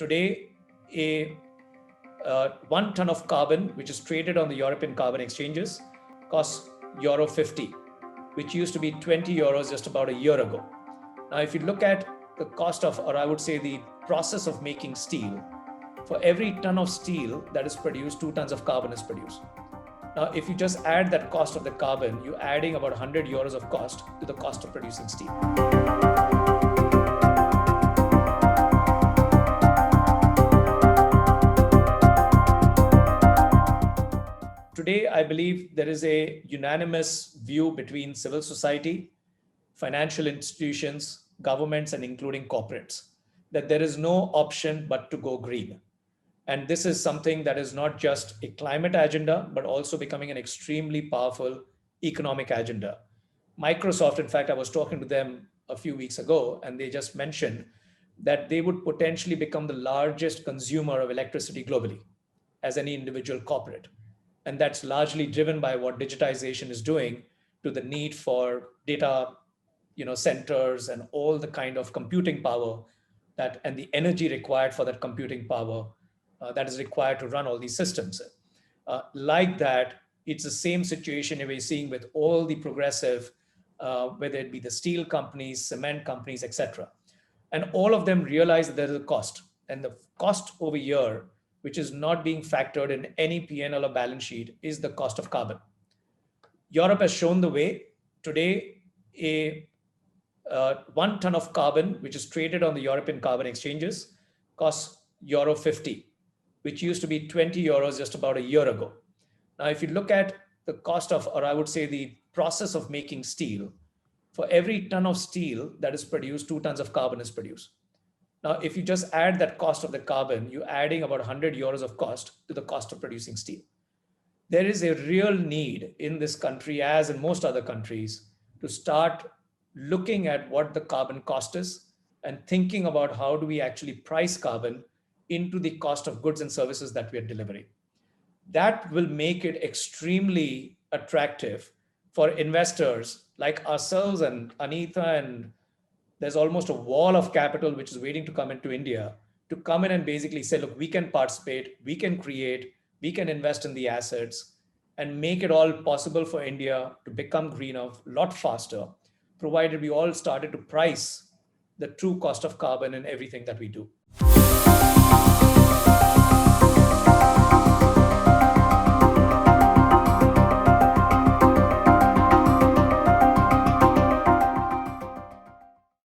Today, a 1 ton of carbon, which is traded on the European carbon exchanges, costs euro 50, which used to be 20 euros just about a year ago. Now, if you look at the cost of, or I would say the process of making steel, for every ton of steel that is produced, 2 tons of carbon is produced. Now, if you just add that cost of the carbon, you're adding about 100 euros of cost to the cost of producing steel. Today, I believe there is a unanimous view between civil society, financial institutions, governments, and including corporates, that there is no option but to go green. And this is something that is not just a climate agenda, but also becoming an extremely powerful economic agenda. Microsoft, in fact, I was talking to them a few weeks ago, and they just mentioned that they would potentially become the largest consumer of electricity globally as any individual corporate. And that's largely driven by what digitization is doing to the need for data, centers and all the kind of computing power that and the energy required for that computing power that is required to run all these systems. Like that, it's the same situation we're seeing with all the progressive, whether it be the steel companies, cement companies, etc. And all of them realize that there is a cost, and the cost over here, which is not being factored in any P&L or balance sheet, is the cost of carbon. Europe has shown the way. Today, a 1 ton of carbon, which is traded on the European carbon exchanges, costs euro 50, which used to be 20 euros just about a year ago. Now, if you look at the cost of, or I would say the process of making steel, for every ton of steel that is produced, 2 tons of carbon is produced. Now, if you just add that cost of the carbon, you're adding about 100 euros of cost to the cost of producing steel. There is a real need in this country, as in most other countries, to start looking at what the carbon cost is and thinking about how do we actually price carbon into the cost of goods and services that we are delivering. That will make it extremely attractive for investors like ourselves and Anita, and there's almost a wall of capital which is waiting to come into India to come in and basically say, look, we can participate, we can create, we can invest in the assets and make it all possible for India to become green a lot faster, provided we all started to price the true cost of carbon in everything that we do.